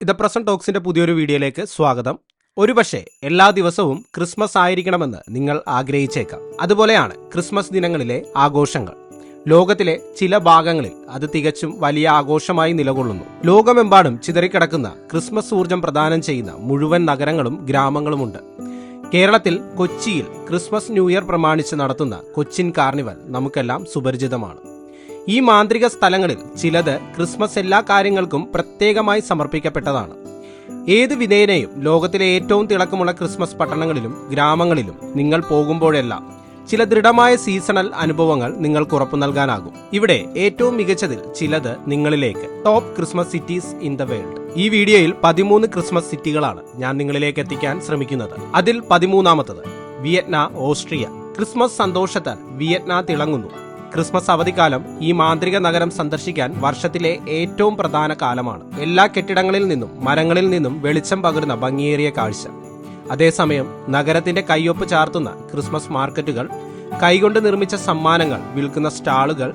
The present ടോക്സിന്റെ പുതിയൊരു വീഡിയോയിലേക്ക് സ്വാഗതം. ഒരുപക്ഷെ എല്ലാ ദിവസവും ക്രിസ്മസ് ആയിരിക്കണമെന്ന് നിങ്ങൾ ആഗ്രഹിച്ചേക്കാം. അതുപോലെയാണ് ക്രിസ്മസ് ദിനങ്ങളിലെ ആഘോഷങ്ങൾ. ലോകത്തിലെ ചില ഭാഗങ്ങളിൽ അത് തികച്ചും വലിയ ആഘോഷമായി നിലകൊള്ളുന്നു. ലോകമെമ്പാടും ചിതറിക്കിടക്കുന്ന ക്രിസ്മസ് ഊർജം പ്രദാനം ചെയ്യുന്ന മുഴുവൻ നഗരങ്ങളും ഗ്രാമങ്ങളുമുണ്ട്. കേരളത്തിൽ കൊച്ചിയിൽ ക്രിസ്മസ് ന്യൂ ഇയർ പ്രമാണിച്ച് നടത്തുന്ന കൊച്ചിൻ കാർണിവൽ നമുക്കെല്ലാം സുപരിചിതമാണ്. ഈ മാന്ത്രിക സ്ഥലങ്ങളിൽ ചിലത് ക്രിസ്മസ് എല്ലാ കാര്യങ്ങൾക്കും പ്രത്യേകമായി സമർപ്പിക്കപ്പെട്ടതാണ്. ഏത് വിധേനയും ലോകത്തിലെ ഏറ്റവും തിളക്കമുള്ള ക്രിസ്മസ് പട്ടണങ്ങളിലും ഗ്രാമങ്ങളിലും നിങ്ങൾ പോകുമ്പോഴെല്ലാം ചില ദൃഢമായ സീസണൽ അനുഭവങ്ങൾ നിങ്ങൾക്ക് ഉറപ്പു നൽകാനാകും. ഇവിടെ ഏറ്റവും മികച്ചതിൽ ചിലത് നിങ്ങളിലേക്ക്. Top Christmas cities in the world. ഈ വീഡിയോയിൽ 13 ക്രിസ്മസ് സിറ്റികളാണ് ഞാൻ നിങ്ങളിലേക്ക് എത്തിക്കാൻ ശ്രമിക്കുന്നത്. അതിൽ 13ാമത്തത് വിയറ്റ്നാം, ഓസ്ട്രിയ. ക്രിസ്മസ് സന്തോഷത്താൽ വിയറ്റ്നാം തിളങ്ങുന്നു. ക്രിസ്മസ് അവധിക്കാലം ഈ മാന്ത്രിക നഗരം സന്ദർശിക്കാൻ വർഷത്തിലെ ഏറ്റവും പ്രധാന കാലമാണ്. എല്ലാ കെട്ടിടങ്ങളിൽ നിന്നും മരങ്ങളിൽ നിന്നും വെളിച്ചം പകരുന്ന ഭംഗിയേറിയ കാഴ്ച. അതേസമയം നഗരത്തിന്റെ കയ്യൊപ്പ് ചാർത്തുന്ന ക്രിസ്മസ് മാർക്കറ്റുകൾ, കൈകൊണ്ട് നിർമ്മിച്ച സമ്മാനങ്ങൾ വിൽക്കുന്ന സ്റ്റാളുകൾ,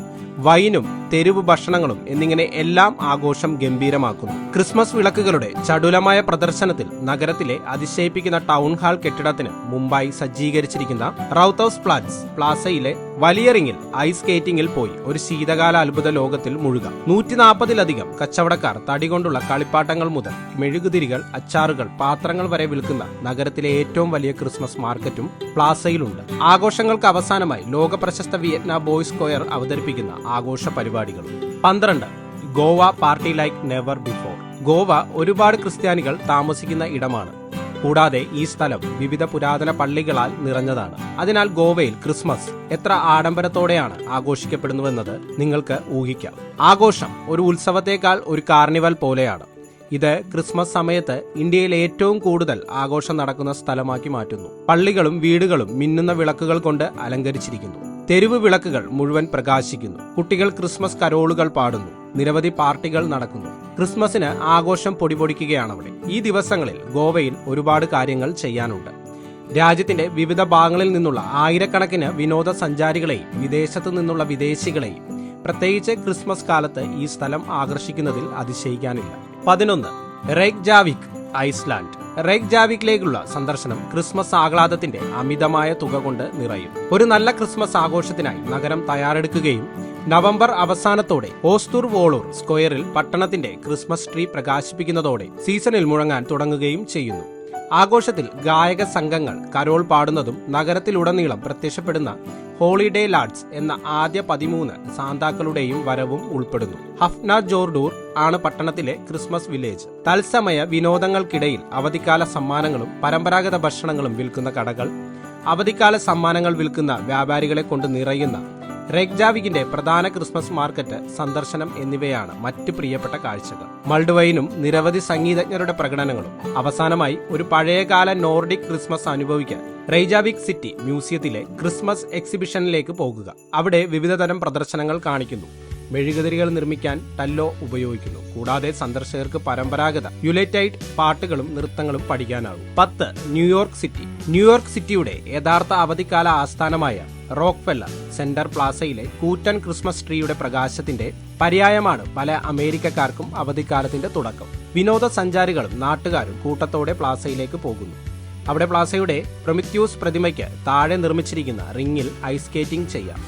വൈനും തെരുവ് ഭക്ഷണങ്ങളും എന്നിങ്ങനെ എല്ലാം ആഘോഷം ഗംഭീരമാക്കുന്നു. ക്രിസ്മസ് വിളക്കുകളുടെ ചടുലമായ പ്രദർശനത്തിൽ നഗരത്തിലെ അതിശയിപ്പിക്കുന്ന ടൗൺ ഹാൾ കെട്ടിടത്തിന് മുമ്പായി സജ്ജീകരിച്ചിരിക്കുന്ന റൗത്തൌസ് പ്ലാസയിലെ വലിയ റിങ്ങിൽ ഐസ് സ്കേറ്റിംഗിൽ പോയി ഒരു ശീതകാല അത്ഭുത ലോകത്തിൽ മുഴുകാം. 140ലധികം കച്ചവടക്കാർ തടികൊണ്ടുള്ള കളിപ്പാട്ടങ്ങൾ മുതൽ മെഴുകുതിരികൾ, അച്ചാറുകൾ, പാത്രങ്ങൾ വരെ വിൽക്കുന്ന നഗരത്തിലെ ഏറ്റവും വലിയ ക്രിസ്മസ് മാർക്കറ്റും പ്ലാസയിലുണ്ട്. ആഘോഷങ്ങൾക്ക് അവസാനമായി ലോക പ്രശസ്ത വിയറ്റ്നാം ബോയ്സ് സ്ക്വയർ അവതരിപ്പിക്കുന്ന ആഘോഷ പരിപാടികളും. 12 Goa party like never before. Goa ഒരുപാട് ക്രിസ്ത്യാനികൾ താമസിക്കുന്ന ഇടമാണ്. കൂടാതെ ഈ സ്ഥലം വിവിധ പുരാതന പള്ളികളാൽ നിറഞ്ഞതാണ്. അതിനാൽ ഗോവയിൽ ക്രിസ്മസ് എത്ര ആഡംബരത്തോടെയാണ് ആഘോഷിക്കപ്പെടുന്നുവെന്നത് നിങ്ങൾക്ക് ഊഹിക്കാം. ആഘോഷം ഒരു ഉത്സവത്തെക്കാൾ ഒരു കാർണിവൽ പോലെയാണ്. ഇത് ക്രിസ്മസ് സമയത്ത് ഇന്ത്യയിൽ ഏറ്റവും കൂടുതൽ ആഘോഷം നടക്കുന്ന സ്ഥലമാക്കി മാറ്റുന്നു. പള്ളികളും വീടുകളും മിന്നുന്ന വിളക്കുകൾ കൊണ്ട് അലങ്കരിച്ചിരിക്കുന്നു. തെരുവ് വിളക്കുകൾ മുഴുവൻ പ്രകാശിക്കുന്നു. കുട്ടികൾ ക്രിസ്മസ് കരോളുകൾ പാടുന്നു. നിരവധി പാർട്ടികൾ നടക്കുന്നു. ക്രിസ്മസിന് ആഘോഷം പൊടിപൊടിക്കുകയാണവിടെ. ഈ ദിവസങ്ങളിൽ ഗോവയിൽ ഒരുപാട് കാര്യങ്ങൾ ചെയ്യാനുണ്ട്. രാജ്യത്തിന്റെ വിവിധ ഭാഗങ്ങളിൽ നിന്നുള്ള ആയിരക്കണക്കിന് വിനോദസഞ്ചാരികളെയും വിദേശത്തു നിന്നുള്ള വിദേശികളെയും പ്രത്യേകിച്ച് ക്രിസ്മസ് കാലത്ത് ഈ സ്ഥലം ആകർഷിക്കുന്നതിൽ അതിശയിക്കാനില്ല. 11 റെയ്ക്ജാവിക്, ഐസ്ലാൻഡ്. റെയ്ക്ജാവിക്കിലേക്കുള്ള സന്ദർശനം ക്രിസ്മസ് ആഹ്ലാദത്തിന്റെ അമിതമായ തുക കൊണ്ട് നിറയും. ഒരു നല്ല ക്രിസ്മസ് ആഘോഷത്തിനായി നഗരം തയ്യാറെടുക്കുകയും നവംബർ അവസാനത്തോടെ ഓസ്തൂർ വോളൂർ സ്ക്വയറിൽ പട്ടണത്തിന്റെ ക്രിസ്മസ് ട്രീ പ്രകാശിപ്പിക്കുന്നതോടെ സീസണിൽ മുഴങ്ങാൻ തുടങ്ങുകയും ചെയ്യുന്നു. ആഘോഷത്തിൽ ഗായക സംഘങ്ങൾ കരോൾ പാടുന്നതും നഗരത്തിലുടനീളം പ്രത്യക്ഷപ്പെടുന്ന ഹോളിഡേ ലാഡ്സ് എന്ന ആദ്യ 13 സാന്താക്കളുടെയും വരവും ഉൾപ്പെടുന്നു. ഹഫ്ന ജോർഡൂർ ആണ് പട്ടണത്തിലെ ക്രിസ്മസ് വില്ലേജ്. തത്സമയ വിനോദങ്ങൾക്കിടയിൽ അവധിക്കാല സമ്മാനങ്ങളും പരമ്പരാഗത ഭക്ഷണങ്ങളും വിൽക്കുന്ന കടകൾ, അവധിക്കാല സമ്മാനങ്ങൾ വിൽക്കുന്ന വ്യാപാരികളെ കൊണ്ട് നിറയുന്ന റെയ്ക്ജാവിക്കിന്റെ പ്രധാന ക്രിസ്മസ് മാർക്കറ്റ് സന്ദർശനം എന്നിവയാണ് മറ്റ് പ്രിയപ്പെട്ട കാഴ്ചകൾ. മൾഡ്വൈനും നിരവധി സംഗീതജ്ഞരുടെ പ്രകടനങ്ങളും. അവസാനമായി ഒരു പഴയകാല നോർഡിക് ക്രിസ്മസ് അനുഭവിക്കാൻ റെയ്ക്ജാവിക് സിറ്റി മ്യൂസിയത്തിലെ ക്രിസ്മസ് എക്സിബിഷനിലേക്ക് പോകുക. അവിടെ വിവിധതരം പ്രദർശനങ്ങൾ കാണിക്കുന്നു. മെഴുകുതിരികൾ നിർമ്മിക്കാൻ ടല്ലോ ഉപയോഗിക്കുന്നു. കൂടാതെ സന്ദർശകർക്ക് പരമ്പരാഗത യുലൈറ്റൈഡ് പാട്ടുകളും നൃത്തങ്ങളും പഠിക്കാനാകും. 10 ന്യൂയോർക്ക് സിറ്റി. ന്യൂയോർക്ക് സിറ്റിയുടെ യഥാർത്ഥ അവധിക്കാല ആസ്ഥാനമായ റോക്ക്ഫെല്ലർ സെന്റർ പ്ലാസയിലെ കൂറ്റൻ ക്രിസ്മസ് ട്രീയുടെ പ്രകാശത്തിന്റെ പര്യായമാണ് പല അമേരിക്കക്കാർക്കും അവധിക്കാലത്തിന്റെ തുടക്കം. വിനോദസഞ്ചാരികളും നാട്ടുകാരും കൂട്ടത്തോടെ പ്ലാസയിലേക്ക് പോകുന്നു. അവിടെ പ്ലാസയുടെ പ്രൊമിത്യൂസ് പ്രതിമയ്ക്ക് താഴെ നിർമ്മിച്ചിരിക്കുന്ന റിങ്ങിൽ ഐസ് സ്കേറ്റിംഗ് ചെയ്യാം.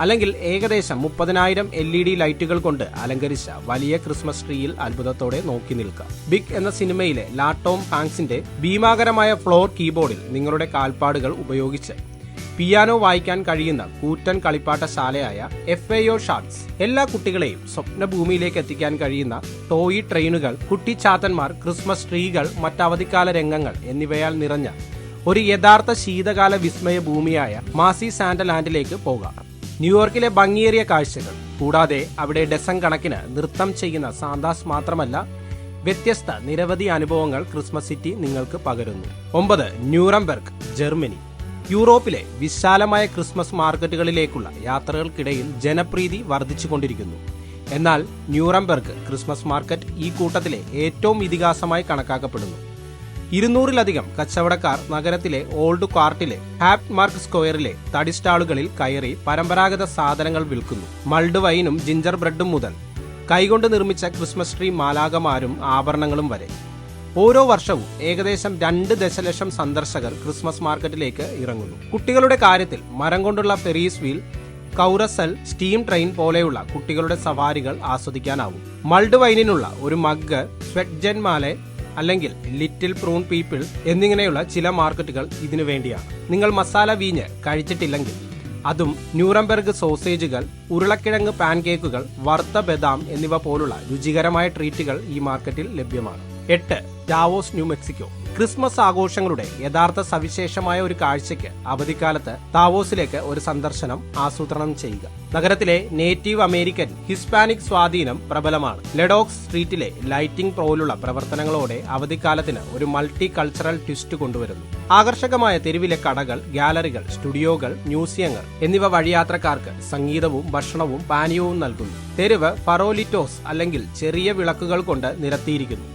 അല്ലെങ്കിൽ ഏകദേശം 30,000 LED ലൈറ്റുകൾ കൊണ്ട് അലങ്കരിച്ച വലിയ ക്രിസ്മസ് ട്രീയിൽ അത്ഭുതത്തോടെ നോക്കി നിൽക്കാം. ബിഗ് എന്ന സിനിമയിലെ ലാടോം ഹാങ്സിന്റെ ഭീമാകരമായ ഫ്ലോർ കീബോർഡിൽ നിങ്ങളുടെ കാൽപ്പാടുകൾ ഉപയോഗിച്ച് പിയാനോ വായിക്കാൻ കഴിയുന്ന കൂറ്റൻ കളിപ്പാട്ടശാലയായ FAO ഷാർട്സ്. എല്ലാ കുട്ടികളെയും സ്വപ്നഭൂമിയിലേക്ക് എത്തിക്കാൻ കഴിയുന്ന ടോയ് ട്രെയിനുകൾ, കുട്ടിച്ചാത്തന്മാർ, ക്രിസ്മസ് ട്രീകൾ, മറ്റവധിക്കാല രംഗങ്ങൾ എന്നിവയാൽ നിറഞ്ഞ ഒരു യഥാർത്ഥ ശീതകാല വിസ്മയ ഭൂമിയായ മാസി സാന്റലാൻഡിലേക്ക് പോകാം. ന്യൂയോർക്കിലെ ഭംഗിയേറിയ കാഴ്ചകൾ. കൂടാതെ അവിടെ ഡസൻ കണക്കിന് നൃത്തം ചെയ്യുന്ന സാന്താസ് മാത്രമല്ല, വ്യത്യസ്ത നിരവധി അനുഭവങ്ങൾ ക്രിസ്മസ് സിറ്റി നിങ്ങൾക്ക് പകരുന്നു. 9 ന്യൂറംബെർഗ്, ജർമ്മനി. യൂറോപ്പിലെ വിശാലമായ ക്രിസ്മസ് മാർക്കറ്റുകളിലേക്കുള്ള യാത്രകൾക്കിടയിൽ ജനപ്രീതി വർദ്ധിച്ചുകൊണ്ടിരിക്കുന്നു. എന്നാൽ ന്യൂറംബെർഗ് ക്രിസ്മസ് മാർക്കറ്റ് ഈ കൂട്ടത്തിലെ ഏറ്റവും ഇതിഹാസമായി കണക്കാക്കപ്പെടുന്നു. 200ലധികം കച്ചവടക്കാർ നഗരത്തിലെ ഓൾഡ് ക്വാർട്ടിലെ ഹാപ്റ്റ് മാർക്ക് സ്ക്വയറിലെ തടി സ്റ്റാളുകളിൽ കയറി പരമ്പരാഗത സാധനങ്ങൾ വിൽക്കുന്നു. മൾഡ് വൈനും ജിഞ്ചർ ബ്രെഡും മുതൽ കൈകൊണ്ട് നിർമ്മിച്ച ക്രിസ്മസ് ട്രീ മാലാഖമാരും ആഭരണങ്ങളും വരെ. ഓരോ വർഷവും ഏകദേശം 2 ദശലക്ഷം സന്ദർശകർ ക്രിസ്മസ് മാർക്കറ്റിലേക്ക് ഇറങ്ങുന്നു. കുട്ടികളുടെ കാര്യത്തിൽ മരം കൊണ്ടുള്ള ഫെറീസ് വീൽ, കൗറസൽ, സ്റ്റീം ട്രെയിൻ പോലെയുള്ള കുട്ടികളുടെ സവാരികൾ ആസ്വദിക്കാനാവും. മൾഡ് വൈനിനുള്ള ഒരു മഗ്, സ്വെറ്റ്ജെൻമാലെ അല്ലെങ്കിൽ ലിറ്റിൽ പ്രൂൺ പീപ്പിൾ എന്നിങ്ങനെയുള്ള ചില മാർക്കറ്റുകൾ ഇതിനു വേണ്ടിയാണ്. നിങ്ങൾ മസാല വീഞ്ഞ് കഴിച്ചിട്ടില്ലെങ്കിൽ അതും ന്യൂറംബെർഗ് സോസേജുകൾ, ഉരുളക്കിഴങ്ങ് പാൻകേക്കുകൾ, വറുത്ത ബദാം എന്നിവ പോലുള്ള രുചികരമായ ട്രീറ്റുകൾ ഈ മാർക്കറ്റിൽ ലഭ്യമാണ്. 8. ടാവോസ്, ന്യൂ മെക്സിക്കോ. ക്രിസ്മസ് ആഘോഷങ്ങളുടെ യഥാർത്ഥ സവിശേഷമായ ഒരു കാഴ്ചയ്ക്ക് അവധിക്കാലത്ത് താവോസിലേക്ക് ഒരു സന്ദർശനം ആസൂത്രണം ചെയ്യുക. നഗരത്തിലെ നേറ്റീവ് അമേരിക്കൻ, ഹിസ്പാനിക് സ്വാധീനം പ്രബലമാണ്. ലെഡോക്സ് സ്ട്രീറ്റിലെ ലൈറ്റിംഗ് പോലുള്ള പ്രവർത്തനങ്ങളോടെ അവധിക്കാലത്തിന് ഒരു മൾട്ടി കൾച്ചറൽ ട്വിസ്റ്റ് കൊണ്ടുവരുന്നു. ആകർഷകമായ തെരുവിലെ കടകൾ, ഗാലറികൾ, സ്റ്റുഡിയോകൾ, മ്യൂസിയങ്ങൾ എന്നിവ വഴിയാത്രക്കാർക്ക് സംഗീതവും ഭക്ഷണവും പാനീയവും നൽകുന്നു. തെരുവ് ഫറോലിറ്റോസ് അല്ലെങ്കിൽ ചെറിയ വിളക്കുകൾ കൊണ്ട് നിരത്തിയിരിക്കുന്നു.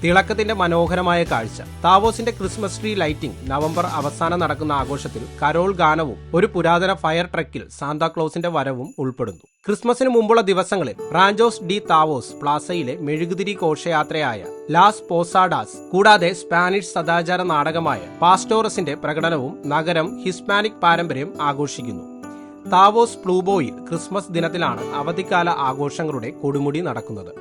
തിളക്കത്തിന്റെ മനോഹരമായ കാഴ്ച. താവോസിന്റെ ക്രിസ്മസ് ട്രീ ലൈറ്റിംഗ് നവംബർ അവസാനം നടക്കുന്ന ആഘോഷത്തിൽ കരോൾ ഗാനവും ഒരു പുരാതന ഫയർ ട്രക്കിൽ സാന്താക്ലോസിന്റെ വരവും ഉൾപ്പെടുന്നു. ക്രിസ്മസിന് മുമ്പുള്ള ദിവസങ്ങളിൽ റാഞ്ചോസ് ഡി താവോസ് പ്ലാസയിലെ മെഴുകുതിരി ഘോഷയാത്രയായ ലാസ് പോസാഡാസ് കൂടാതെ സ്പാനിഷ് സദാചാര നാടകമായ പാസ്റ്റോറസിന്റെ പ്രകടനവും നഗരം ഹിസ്പാനിക് പാരമ്പര്യം ആഘോഷിക്കുന്നു. താവോസ് പ്ലൂബോയിൽ ക്രിസ്മസ് ദിനത്തിലാണ് അവധിക്കാല ആഘോഷങ്ങളുടെ കൊടുമുടി നടക്കുന്നത്.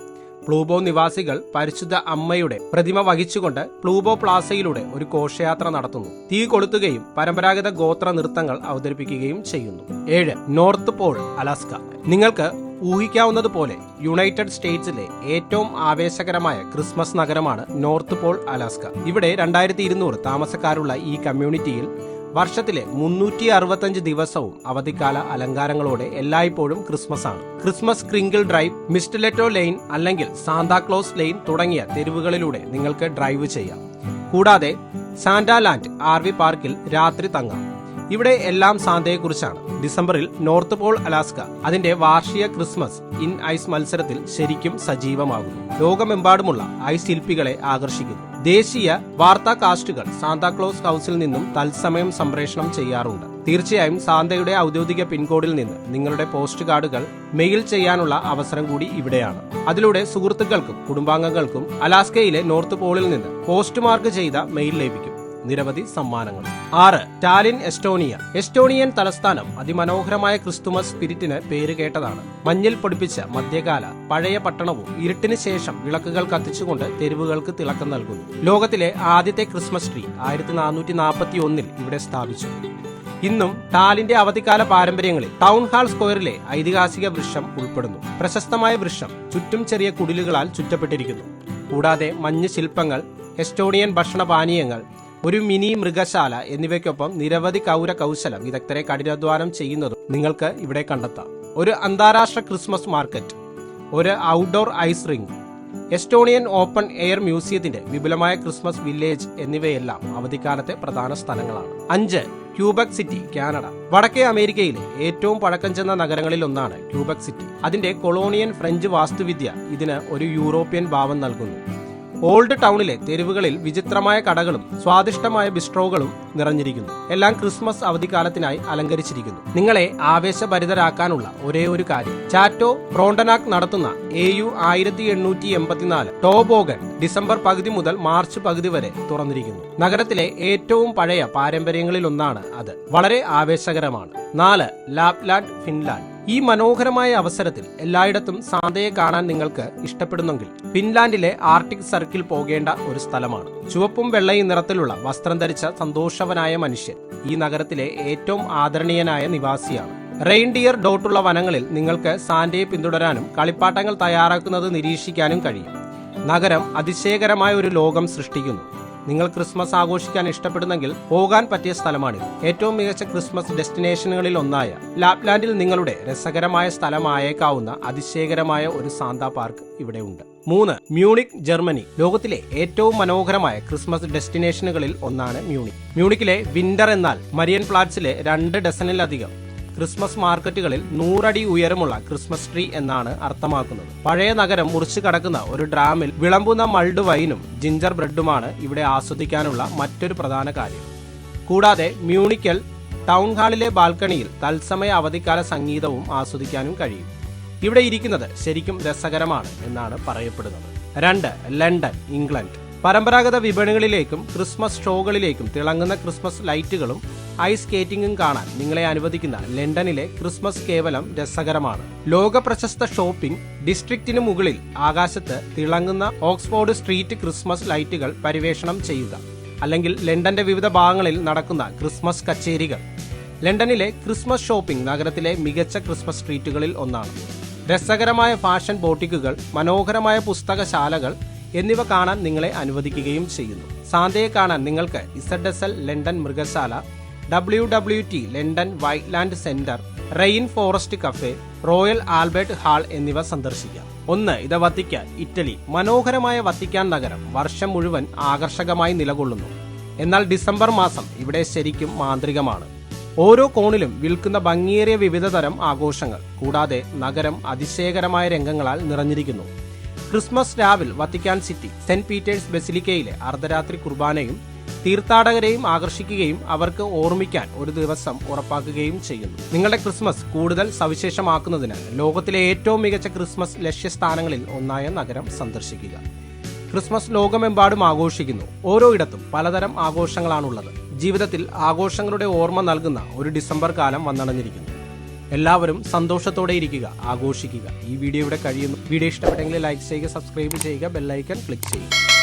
പ്ലൂബോ നിവാസികൾ പരിശുദ്ധ അമ്മയുടെ പ്രതിമ വഹിച്ചുകൊണ്ട് പ്ലൂബോ പ്ലാസയിലൂടെ ഒരു ഘോഷയാത്ര നടത്തുന്നു. തീ കൊളുത്തുകയും പരമ്പരാഗത ഗോത്ര നൃത്തങ്ങൾ അവതരിപ്പിക്കുകയും ചെയ്യുന്നു. 7. North Paul, Alaska. നിങ്ങൾക്ക് ഊഹിക്കാവുന്നതുപോലെ യുണൈറ്റഡ് സ്റ്റേറ്റ്സിലെ ഏറ്റവും ആവേശകരമായ ക്രിസ്മസ് നഗരമാണ് നോർത്ത് പോൾ, അലാസ്ക. ഇവിടെ 2200 താമസക്കാരുള്ള ഈ കമ്മ്യൂണിറ്റിയിൽ വർഷത്തിലെ 365 ദിവസവും അവധിക്കാല അലങ്കാരങ്ങളോടെ എല്ലായ്പ്പോഴും ക്രിസ്മസ് ആണ്. ക്രിസ്മസ് ക്രിങ്കിൾ ഡ്രൈവ്, മിസ്റ്റലെറ്റോ ലെയിൻ അല്ലെങ്കിൽ സാന്താക്ലോസ് ലെയിൻ തുടങ്ങിയ തെരുവുകളിലൂടെ നിങ്ങൾക്ക് ഡ്രൈവ് ചെയ്യാം. കൂടാതെ സാന്റാലാൻഡ് RV പാർക്കിൽ രാത്രി തങ്ങാം. ഇവിടെ എല്ലാം സാന്തയെക്കുറിച്ചാണ്. ഡിസംബറിൽ നോർത്ത് പോൾ, അലാസ്ക അതിന്റെ വാർഷിക ക്രിസ്മസ് ഇൻ ഐസ് മത്സരത്തിൽ ശരിക്കും സജീവമാകുന്നു. ലോകമെമ്പാടുമുള്ള ഐസ് ശില്പികളെ ആകർഷിക്കുന്നു. ദേശീയ വാർത്താ കാസ്റ്റുകൾ സാന്താക്ലോസ് ഹൗസിൽ നിന്നും തത്സമയം സംപ്രേഷണം ചെയ്യാറുണ്ട്. തീർച്ചയായും സാന്തയുടെ ഔദ്യോഗിക പിൻകോഡിൽ നിന്ന് നിങ്ങളുടെ പോസ്റ്റ് കാർഡുകൾ മെയിൽ ചെയ്യാനുള്ള അവസരം കൂടി ഇവിടെയാണ്. അതിലൂടെ സുഹൃത്തുക്കൾക്കും കുടുംബാംഗങ്ങൾക്കും അലാസ്കയിലെ നോർത്ത് പോളിൽ നിന്ന് പോസ്റ്റ് മാർക്ക് ചെയ്ത മെയിൽ ലഭിക്കും. നിരവധി സമ്മാനങ്ങൾ. 6. Talin, Estonia. എസ്റ്റോണിയൻ തലസ്ഥാനം അതിമനോഹരമായ ക്രിസ്തുമസ് സ്പിരിറ്റിന് പേര് കേട്ടതാണ്. മഞ്ഞിൽ പൊടിപ്പിച്ച മധ്യകാല പഴയ പട്ടണവും ഇരുട്ടിന് ശേഷം വിളക്കുകൾ കത്തിച്ചുകൊണ്ട് തെരുവുകൾക്ക് തിളക്കം നൽകുന്നു. ലോകത്തിലെ ആദ്യത്തെ ക്രിസ്മസ് ട്രീ 1441 ഇവിടെ സ്ഥാപിച്ചു. ഇന്നും ടാലിന്റെ അവധിക്കാല പാരമ്പര്യങ്ങളിൽ ടൗൺ ഹാൾ സ്ക്വയറിലെ ഐതിഹാസിക വൃക്ഷം ഉൾപ്പെടുന്നു. പ്രശസ്തമായ വൃക്ഷം ചുറ്റും ചെറിയ കുടിലുകളാൽ ചുറ്റപ്പെട്ടിരിക്കുന്നു. കൂടാതെ മഞ്ഞ് ശില്പങ്ങൾ, എസ്റ്റോണിയൻ ഭക്ഷണപാനീയങ്ങൾ, ഒരു മിനി മൃഗശാല എന്നിവയ്ക്കൊപ്പം നിരവധി കൗശല വിദഗ്ധരെ കഠിനാധ്വാനം ചെയ്യുന്നതും നിങ്ങൾക്ക് ഇവിടെ കണ്ടെത്താം. ഒരു അന്താരാഷ്ട്ര ക്രിസ്മസ് മാർക്കറ്റ്, ഒരു outdoor ice rink, Estonian open air മ്യൂസിയത്തിന്റെ വിപുലമായ ക്രിസ്മസ് വില്ലേജ് എന്നിവയെല്ലാം അവധിക്കാലത്തെ പ്രധാന സ്ഥലങ്ങളാണ്. 5. Quebec City, Canada. വടക്കേ അമേരിക്കയിലെ ഏറ്റവും പഴക്കം ചെന്ന നഗരങ്ങളിൽ ഒന്നാണ് ക്യൂബക് സിറ്റി. അതിന്റെ കൊളോണിയൻ ഫ്രഞ്ച് വാസ്തുവിദ്യ ഇതിന് ഒരു യൂറോപ്യൻ ഭാവം നൽകുന്നു. ഓൾഡ് ടൗണിലെ തെരുവുകളിൽ വിചിത്രമായ കടകളും സ്വാദിഷ്ടമായ ബിസ്ട്രോകളും നിറഞ്ഞിരിക്കുന്നു. എല്ലാം ക്രിസ്മസ് അവധിക്കാലത്തിനായി അലങ്കരിച്ചിരിക്കുന്നു. നിങ്ങളെ ആവേശഭരിതരാക്കാനുള്ള ഒരേ ഒരു കാര്യം, ചാറ്റോ ഫ്രോണ്ടനാക് നടത്തുന്ന AU 1884 ടോബോഗൻ ഡിസംബർ പകുതി മുതൽ മാർച്ച് പകുതി വരെ തുറന്നിരിക്കുന്നു. നഗരത്തിലെ ഏറ്റവും പഴയ പാരമ്പര്യങ്ങളിലൊന്നാണ് അത്. വളരെ ആവേശകരമാണ്. 4. Lapland, Finland. ഈ മനോഹരമായ അവസരത്തിൽ എല്ലായിടത്തും സാന്തയെ കാണാൻ നിങ്ങൾക്ക് ഇഷ്ടപ്പെടുന്നെങ്കിൽ ഫിൻലാൻഡിലെ ആർട്ടിക് സർക്കിൾ പോകേണ്ട ഒരു സ്ഥലമാണ്. ചുവപ്പും വെള്ളയും നിറത്തിലുള്ള വസ്ത്രം ധരിച്ച സന്തോഷവനായ മനുഷ്യൻ ഈ നഗരത്തിലെ ഏറ്റവും ആദരണീയനായ നിവാസിയാണ്. റെയിൻഡിയർ ഡോട്ടുള്ള വനങ്ങളിൽ നിങ്ങൾക്ക് സാന്തയെ പിന്തുടരാനും കളിപ്പാട്ടങ്ങൾ തയ്യാറാക്കുന്നത് നിരീക്ഷിക്കാനും കഴിയും. നഗരം അതിശയകരമായ ഒരു ലോകം സൃഷ്ടിക്കുന്നു. നിങ്ങൾ ക്രിസ്മസ് ആഘോഷിക്കാൻ ഇഷ്ടപ്പെടുന്നെങ്കിൽ പോകാൻ പറ്റിയ സ്ഥലമാണിത്. ഏറ്റവും മികച്ച ക്രിസ്മസ് ഡെസ്റ്റിനേഷനുകളിൽ ഒന്നായ ലാപ്ലാൻഡിൽ നിങ്ങളുടെ രസകരമായ സ്ഥലമായേക്കാവുന്ന അതിശയകരമായ ഒരു സാന്താ പാർക്ക് ഇവിടെ ഉണ്ട്. 3. Munich, Germany. ലോകത്തിലെ ഏറ്റവും മനോഹരമായ ക്രിസ്മസ് ഡെസ്റ്റിനേഷനുകളിൽ ഒന്നാണ് മ്യൂണിക്. മ്യൂണിക്കിലെ വിന്റർ എന്നാൽ മരിയൻ പ്ലാറ്റ്സിലെ 2 ഡസനിലധികം ക്രിസ്മസ് മാർക്കറ്റുകളിൽ 100 അടി ഉയരമുള്ള ക്രിസ്മസ് ട്രീ എന്നാണ് അർത്ഥമാക്കുന്നത്. പഴയ നഗരം മുറിച്ചു കടക്കുന്ന ഒരു ഡ്രാമിൽ വിളമ്പുന്ന മൾഡ് വൈനും ജിഞ്ചർ ബ്രെഡുമാണ് ഇവിടെ ആസ്വദിക്കാനുള്ള മറ്റൊരു പ്രധാന കാര്യം. കൂടാതെ മ്യൂണിക്കൽ ടൗൺ ഹാളിലെ ബാൽക്കണിയിൽ തത്സമയ അവധിക്കാല സംഗീതവും ആസ്വദിക്കാനും കഴിയും. ഇവിടെ ഇരിക്കുന്നത് ശരിക്കും രസകരമാണ് എന്നാണ് പറയപ്പെടുന്നത്. 2. London, England. പരമ്പരാഗത വിപണികളിലേക്കും ക്രിസ്മസ് ഷോകളിലേക്കും തിളങ്ങുന്ന ക്രിസ്മസ് ലൈറ്റുകളും ഐസ് സ്കേറ്റിംഗും കാണാൻ നിങ്ങളെ അനുവദിക്കുന്ന ലണ്ടനിലെ ക്രിസ്മസ് കേവലം രസകരമാണ്. ലോക പ്രശസ്ത ഷോപ്പിംഗ് ഡിസ്ട്രിക്റ്റിന് മുകളിൽ ആകാശത്ത് തിളങ്ങുന്ന ഓക്സ്ഫോർഡ് സ്ട്രീറ്റ് ക്രിസ്മസ് ലൈറ്റുകൾ പരിവേഷണം ചെയ്യുക, അല്ലെങ്കിൽ ലണ്ടന്റെ വിവിധ ഭാഗങ്ങളിൽ നടക്കുന്ന ക്രിസ്മസ് കച്ചേരികൾ. ലണ്ടനിലെ ക്രിസ്മസ് ഷോപ്പിംഗ് നഗരത്തിലെ മികച്ച ക്രിസ്മസ് സ്ട്രീറ്റുകളിൽ ഒന്നാണ്. രസകരമായ ഫാഷൻ ബോട്ടിക്കുകൾ, മനോഹരമായ പുസ്തകശാലകൾ എന്നിവ കാണാൻ നിങ്ങളെ അനുവദിക്കുകയും ചെയ്യുന്നു. സാന്തയെ കാണാൻ നിങ്ങൾക്ക് ZSL ലണ്ടൻ മൃഗശാല, WWT London Wetland Centre, Rainforest Cafe, Royal Albert Hall എന്നിവ സന്ദർശിക്കാം. 1. Vatican, Italy. മനോഹരമായ വത്തിക്കാൻ നഗരം വർഷം മുഴുവൻ ആകർഷകമായി നിലകൊള്ളുന്നു. എന്നാൽ ഡിസംബർ മാസം ഇവിടെ ശരിക്കും മാന്ത്രികമാണ്. ഓരോ കോണിലും വിൽക്കുന്ന ഭംഗിയേറിയ വിവിധതരം ആഘോഷങ്ങൾ, കൂടാതെ നഗരം അതിശയകരമായ രംഗങ്ങളാൽ നിറഞ്ഞിരിക്കുന്നു. ക്രിസ്മസ് രാവിൽ വത്തിക്കാൻ സിറ്റി സെന്റ് പീറ്റേഴ്സ് ബസിലിക്കയിലെ അർദ്ധരാത്രി കുർബാനയും തീർത്ഥാടകരെയും ആകർഷിക്കുകയും അവർക്ക് ഓർമ്മിക്കാൻ ഒരു ദിവസം ഉറപ്പാക്കുകയും ചെയ്യുന്നു. നിങ്ങളുടെ ക്രിസ്മസ് കൂടുതൽ സവിശേഷമാക്കുന്നതിന് ലോകത്തിലെ ഏറ്റവും മികച്ച ക്രിസ്മസ് ലക്ഷ്യസ്ഥാനങ്ങളിൽ ഒന്നായ നഗരം സന്ദർശിക്കുക. ക്രിസ്മസ് ലോകമെമ്പാടും ആഘോഷിക്കുന്നു. ഓരോയിടത്തും പലതരം ആഘോഷങ്ങളാണുള്ളത്. ജീവിതത്തിൽ ആഘോഷങ്ങളുടെ ഓർമ്മ നൽകുന്ന ഒരു ഡിസംബർ കാലം വന്നണഞ്ഞിരിക്കുന്നു. എല്ലാവരും സന്തോഷത്തോടെ ഇരിക്കുക, ആഘോഷിക്കുക. ഈ വീഡിയോ ഇവിടെ കഴിയുന്നു. വീഡിയോ ഇഷ്ടപ്പെട്ടെങ്കിൽ ലൈക്ക് ചെയ്യുക, സബ്സ്ക്രൈബ് ചെയ്യുക, ബെല്ലൈക്കൺ ക്ലിക്ക് ചെയ്യുക.